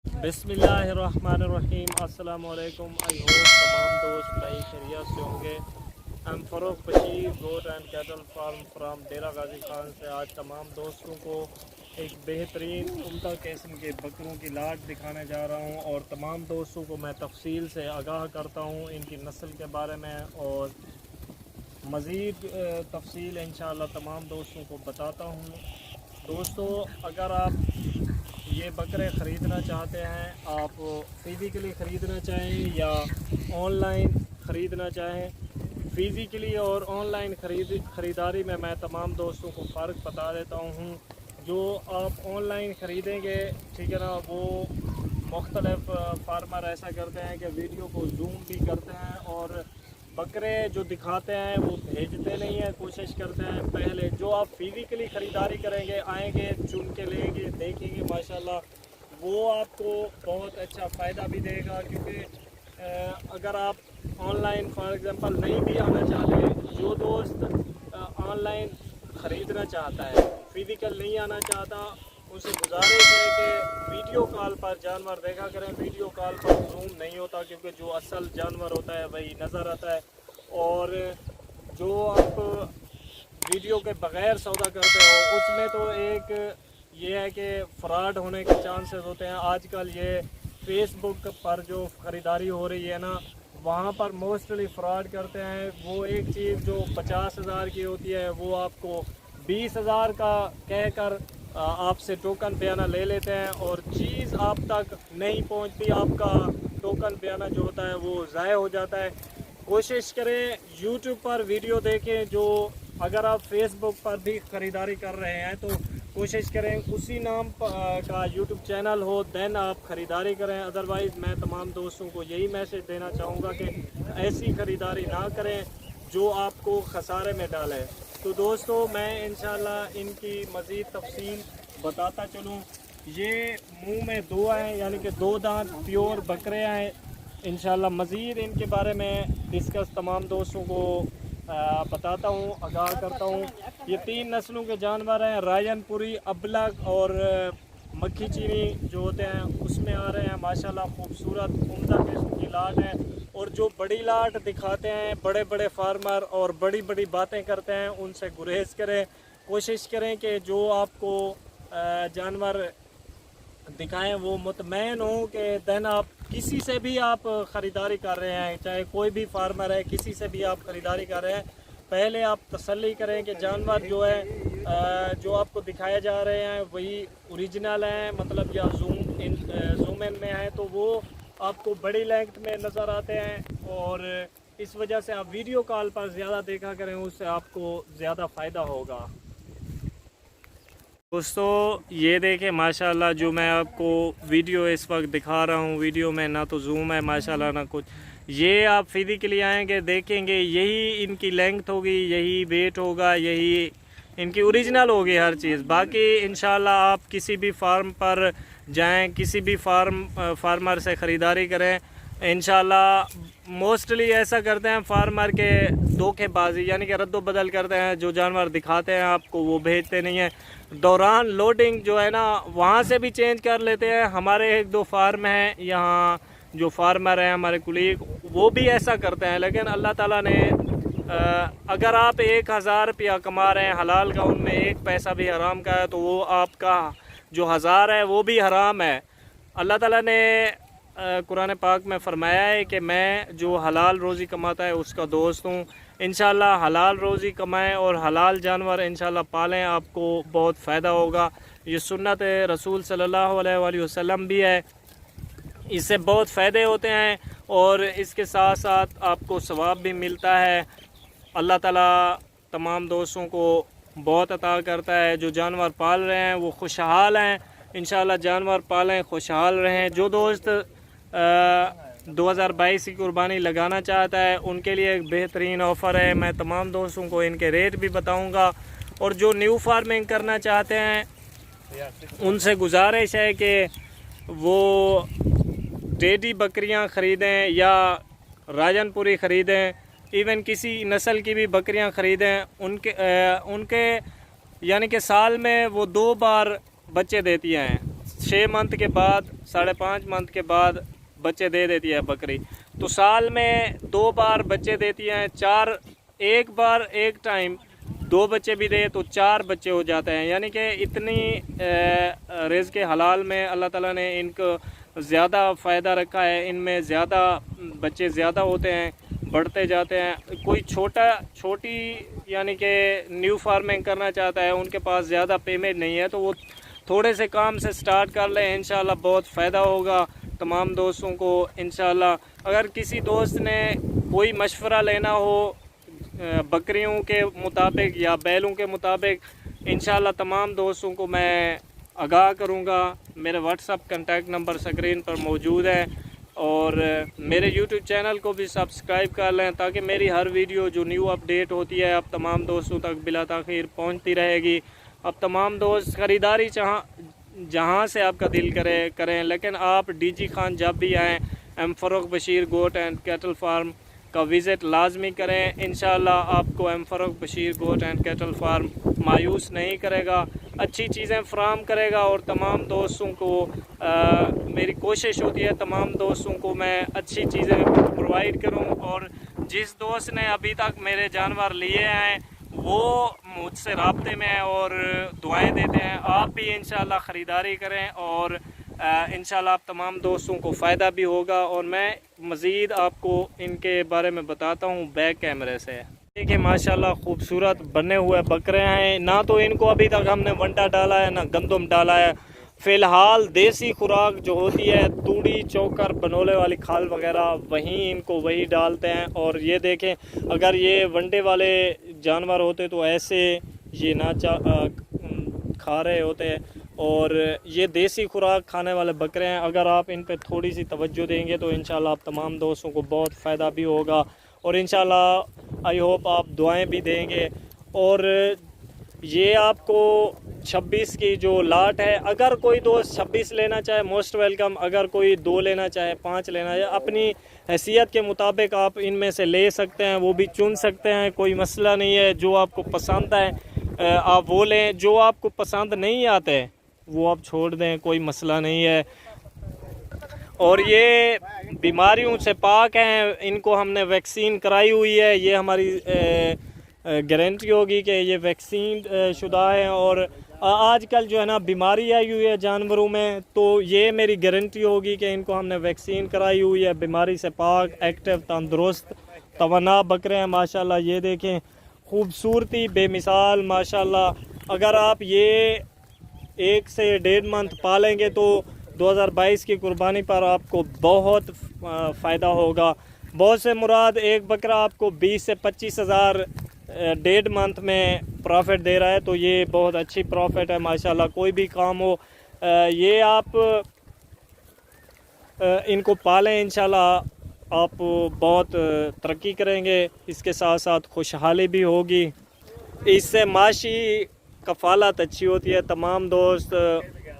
बिस्मिल्लाहिर्रहमानिर्रहीम। अस्सलाम वालेकुम। आई होप तमाम दोस्त भाई खैरियत से होंगे। I am Farooq Bashir, goat and cattle farm from Dera Ghazi Khan से आज तमाम दोस्तों को एक बेहतरीन उम्दा किस्म के बकरों की लाट दिखाने जा रहा हूं और तमाम दोस्तों को मैं तफसील से आगाह करता हूं इनकी नस्ल के बारे में और मज़ीद तफसील इंशाअल्लाह तमाम दोस्तों को बताता हूं। दोस्तों, अगर आप ये बकरे ख़रीदना चाहते हैं, आप फ़िज़िकली ख़रीदना चाहें या ऑनलाइन ख़रीदना चाहें, फ़िज़िकली और ऑनलाइन ख़रीदारी में मैं तमाम दोस्तों को फ़र्क बता देता हूँ। जो आप ऑनलाइन ख़रीदेंगे, ठीक है ना, वो मुख्तलिफ़ फार्मर ऐसा करते हैं कि वीडियो को जूम भी करते हैं और बकरे जो दिखाते हैं वो भेजते नहीं हैं। कोशिश करते हैं पहले जो आप फिज़िकली ख़रीदारी करेंगे, आएंगे, चुन के लेंगे, देखेंगे, माशाल्लाह वो आपको बहुत अच्छा फ़ायदा भी देगा। क्योंकि अगर आप ऑनलाइन फॉर एग्ज़ाम्पल नहीं भी आना चाहते, जो दोस्त ऑनलाइन ख़रीदना चाहता है, फ़िज़िकल नहीं आना चाहता, उसे गुजारिश है कि वीडियो कॉल पर जानवर देखा करें। वीडियो कॉल पर जूम नहीं होता क्योंकि जो असल जानवर होता है वही नज़र आता है और जो आप वीडियो के बग़ैर सौदा करते हो उसमें तो एक ये है कि फ़्रॉड होने के चांसेस होते हैं। आजकल ये फेसबुक पर जो ख़रीदारी हो रही है ना, वहाँ पर मोस्टली फ़्रॉड करते हैं। वो एक चीज़ जो 50,000 की होती है वो आपको 20,000 का कहकर आपसे टोकन बयाना ले लेते हैं और चीज़ आप तक नहीं पहुंचती, आपका टोकन बयाना जो होता है वो ज़ाया हो जाता है। कोशिश करें यूट्यूब पर वीडियो देखें। जो अगर आप फेसबुक पर भी ख़रीदारी कर रहे हैं तो कोशिश करें उसी नाम का यूट्यूब चैनल हो, देन आप ख़रीदारी करें। अदरवाइज़ मैं तमाम दोस्तों को यही मैसेज देना चाहूँगा कि ऐसी ख़रीदारी ना करें जो आपको खसारे में डाले। तो दोस्तों, मैं इंशाल्लाह इनकी मज़ीद तफसील बताता चलूँ। ये मुंह में दो हैं, यानी कि 2 दांत प्योर बकरे हैं। इंशाल्लाह मज़ीद इनके बारे में डिस्कस तमाम दोस्तों को बताता हूँ, आगाह करता हूँ। ये 3 नस्लों के जानवर हैं। रायनपुरी, अबलग और मक्खी चीनी जो होते हैं उसमें आ रहे हैं। माशाल्लाह खूबसूरत उम्दा किस्म की लाट है और जो बड़ी लाट दिखाते हैं बड़े बड़े फार्मर और बड़ी बड़ी बातें करते हैं, उनसे गुरेज करें। कोशिश करें कि जो आपको जानवर दिखाएं वो मुतमैन हो कि देन आप किसी से भी आप ख़रीदारी कर रहे हैं, चाहे कोई भी फार्मर है, किसी से भी आप ख़रीदारी कर रहे हैं, पहले आप तसल्ली करें कि जानवर जो है जो आपको दिखाए जा रहे हैं वही ओरिजिनल हैं, मतलब या जूम इन में है तो वो आपको बड़ी लेंथ में नज़र आते हैं और इस वजह से आप वीडियो कॉल पर ज़्यादा देखा करें, उससे आपको ज़्यादा फ़ायदा होगा। दोस्तों, ये देखें माशाल्लाह जो मैं आपको वीडियो इस वक्त दिखा रहा हूँ, वीडियो में ना तो जूम है माशाल्लाह ना कुछ। ये आप फिज़िकली आएंगे, देखेंगे, यही इनकी लेंथ होगी, यही वेट होगा, यही इनकी ओरिजिनल होगी हर चीज़। बाकी इंशाल्लाह आप किसी भी फार्म पर जाएं, किसी भी फार्मर से ख़रीदारी करें, इंशाल्लाह मोस्टली ऐसा करते हैं फार्मर के धोखेबाजी, यानी कि रद्द बदल करते हैं। जो जानवर दिखाते हैं आपको वो भेजते नहीं हैं। दौरान लोडिंग जो है ना वहाँ से भी चेंज कर लेते हैं। हमारे 1-2 फार्म हैं यहाँ, जो फार्मर हैं हमारे कुलीग, वो भी ऐसा करते हैं। लेकिन अल्लाह ताला ने अगर आप 1,000 रुपया कमा रहे हैं हलाल का, उनमें 1 पैसा भी हराम का है तो वो आपका जो 1000 है वो भी हराम है। अल्लाह ताला ने कुरान पाक में फ़रमाया है कि मैं जो हलाल रोज़ी कमाता है उसका दोस्त हूँ। इंशाल्लाह हलाल रोज़ी कमाएं और हलाल जानवर इंशाल्लाह पालें, आपको बहुत फ़ायदा होगा। ये सुन्नत रसूल सल्लल्लाहु अलैहि वसल्लम भी है, इससे बहुत फ़ायदे होते हैं और इसके साथ साथ आपको सवाब भी मिलता है। अल्लाह ताला तमाम दोस्तों को बहुत अता करता है। जो जानवर पाल रहे हैं वो खुशहाल हैं, इंशाल्लाह जानवर पालें, खुशहाल रहें। जो दोस्त 2022 की कुर्बानी लगाना चाहता है उनके लिए एक बेहतरीन ऑफ़र है। मैं तमाम दोस्तों को इनके रेट भी बताऊंगा और जो न्यू फार्मिंग करना चाहते हैं उनसे गुजारिश है कि वो डेडी बकरियां ख़रीदें या राजनपुरी ख़रीदें, इवन किसी नस्ल की भी बकरियां ख़रीदें। उनके यानी कि साल में वो 2 बार बच्चे देती हैं। 6 मंथ के बाद 5.5 मंथ के बाद बच्चे दे देती है बकरी। तो साल में 2 बार बच्चे देती हैं। एक बार एक टाइम 2 बच्चे भी दे तो 4 बच्चे हो जाते हैं। यानी कि इतनी रिज़्क़ के हलाल में अल्लाह ताला ने इनको ज़्यादा फ़ायदा रखा है। इनमें ज़्यादा बच्चे ज़्यादा होते हैं, बढ़ते जाते हैं। कोई छोटी यानी कि न्यू फार्मिंग करना चाहता है, उनके पास ज़्यादा पेमेंट नहीं है, तो वो थोड़े से काम से स्टार्ट कर लें, इंशाल्लाह बहुत फ़ायदा होगा तमाम दोस्तों को। इंशाल्लाह अगर किसी दोस्त ने कोई मशवरा लेना हो बकरियों के मुताबिक या बैलों के मुताबिक, इंशाल्लाह तमाम दोस्तों को मैं आगाह करूँगा। मेरे व्हाट्सअप कॉन्टैक्ट नंबर स्क्रीन पर मौजूद है और मेरे यूट्यूब चैनल को भी सब्सक्राइब कर लें ताकि मेरी हर वीडियो जो न्यू अपडेट होती है अब तमाम दोस्तों तक बिला ताख़ीर पहुँचती रहेगी। अब तमाम दोस्त ख़रीदारी जहाँ से आपका दिल करें, लेकिन आप डीजी खान जब भी आएँ M Farooq Bashir goat and cattle farm का विज़िट लाजमी करें। इंशाल्लाह आपको M Farooq Bashir goat and cattle farm मायूस नहीं करेगा, अच्छी चीज़ें फ़राहम करेगा। और तमाम दोस्तों को मेरी कोशिश होती है तमाम दोस्तों को मैं अच्छी चीज़ें प्रोवाइड करूं। और जिस दोस्त ने अभी तक मेरे जानवर लिए हैं वो मुझसे राब्ते में है और दुआएं देते हैं। आप भी इंशाल्लाह ख़रीदारी करें और इंशाल्लाह आप तमाम दोस्तों को फ़ायदा भी होगा। और मैं मज़ीद आपको इनके बारे में बताता हूँ बैक कैमरे से। देखिए माशाल्लाह खूबसूरत बने हुए बकरे हैं। ना तो इनको अभी तक हमने वंडा डाला है ना गंदम डाला है। फ़िलहाल देसी खुराक जो होती है तूड़ी चोकर बनोले वाली खाल वगैरह वही डालते हैं। और ये देखें, अगर ये वंडे वाले जानवर होते तो ऐसे ये ना खा रहे होते। और ये देसी खुराक खाने वाले बकरे हैं। अगर आप इन पे थोड़ी सी तवज्जो देंगे तो इंशाल्लाह आप तमाम दोस्तों को बहुत फ़ायदा भी होगा। और इंशाल्लाह आई होप आप दुआएं भी देंगे। और ये आपको 26 की जो लाट है, अगर कोई दोस्त 26 लेना चाहे मोस्ट वेलकम। अगर कोई 2 लेना चाहे, 5 लेना चाहे, अपनी हैसियत के मुताबिक आप इनमें से ले सकते हैं, वो भी चुन सकते हैं, कोई मसला नहीं है। जो आपको पसंद है आप वो लें, जो आपको पसंद नहीं आते वो आप छोड़ दें, कोई मसला नहीं है। और ये बीमारियों से पाक हैं, इनको हमने वैक्सीन कराई हुई है। ये हमारी गारंटी होगी कि ये वैक्सीन शुदा है। और आजकल जो है ना बीमारी आई हुई है जानवरों में, तो ये मेरी गारंटी होगी कि इनको हमने वैक्सीन कराई हुई है। बीमारी से पाक, एक्टिव, तंदुरुस्त, तवाना बकरे हैं माशाल्लाह। ये देखें खूबसूरती बेमिसाल माशाल्लाह। अगर आप ये 1 से 1.5 मंथ पालेंगे तो 2022 की कुर्बानी पर आपको बहुत फ़ायदा होगा। बहुत से मुराद एक बकरा आपको 20 से 25 हज़ार 1.5 मंथ में प्रॉफिट दे रहा है, तो ये बहुत अच्छी प्रॉफिट है माशाल्लाह। कोई भी काम हो ये आप इनको पालें, इंशाल्लाह आप बहुत तरक्की करेंगे। इसके साथ साथ खुशहाली भी होगी। इससे माशी कफ़ालत अच्छी होती है। तमाम दोस्त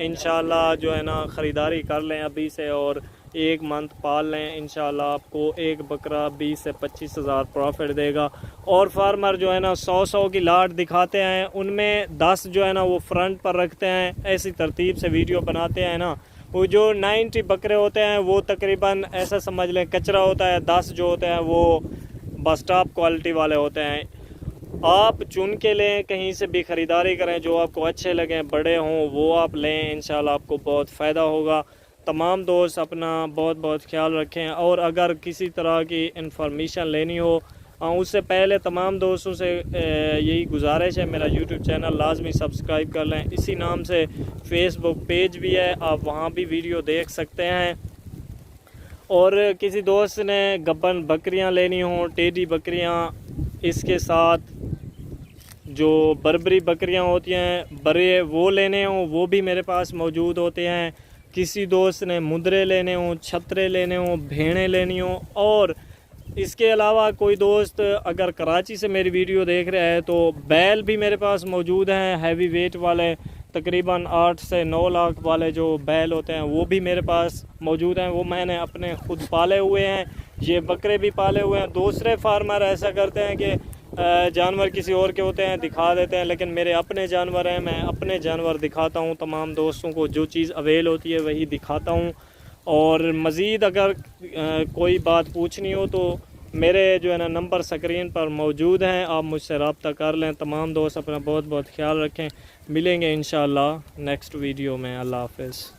इंशाल्लाह जो है ना ख़रीदारी कर लें अभी से और 1 मंथ पाल लें। इंशाल्लाह आपको एक बकरा 20 से 25 हज़ार प्रॉफिट देगा। और फार्मर जो है ना 100 की लाट दिखाते हैं, उनमें 10 जो है ना वो फ्रंट पर रखते हैं। ऐसी तरतीब से वीडियो बनाते हैं ना, वो जो 90 बकरे होते हैं वो तकरीबन ऐसा समझ लें कचरा होता है। 10 जो होते हैं वो बस टॉप क्वालिटी वाले होते हैं। आप चुन के लें, कहीं से भी ख़रीदारी करें, जो आपको अच्छे लगें, बड़े हों वो आप लें। इंशाल्लाह आपको बहुत फ़ायदा होगा। तमाम दोस्त अपना बहुत बहुत ख्याल रखें। और अगर किसी तरह की इंफॉर्मेशन लेनी हो उससे पहले तमाम दोस्तों से यही गुजारिश है, मेरा यूट्यूब चैनल लाजमी सब्सक्राइब कर लें। इसी नाम से फेसबुक पेज भी है, आप वहाँ भी वीडियो देख सकते हैं। और किसी दोस्त ने गब्बन बकरियाँ लेनी हो, टेडी बकरियाँ, इसके साथ जो बरबरी बकरियां होती हैं बड़े वो लेने हों वो भी मेरे पास मौजूद होते हैं। किसी दोस्त ने मुंदरे लेने हों, छतरे लेने हों, भेड़ें लेनी हों। और इसके अलावा कोई दोस्त अगर कराची से मेरी वीडियो देख रहा है तो बैल भी मेरे पास मौजूद हैं, हैवी वेट वाले, तकरीबन 8 से 9 लाख वाले जो बैल होते हैं वो भी मेरे पास मौजूद हैं। वो मैंने अपने खुद पाले हुए हैं। ये बकरे भी पाले हुए हैं। दूसरे फार्मर ऐसा करते हैं कि जानवर किसी और के होते हैं दिखा देते हैं, लेकिन मेरे अपने जानवर हैं, मैं अपने जानवर दिखाता हूँ। तमाम दोस्तों को जो चीज़ अवेल होती है वही दिखाता हूँ। और मज़ीद अगर कोई बात पूछनी हो तो मेरे जो है ना नंबर स्क्रीन पर मौजूद हैं, आप मुझसे रब्ता कर लें। तमाम दोस्त अपना बहुत बहुत ख्याल रखें। मिलेंगे इंशाअल्लाह नेक्स्ट वीडियो में। अल्लाह हाफ़िज़।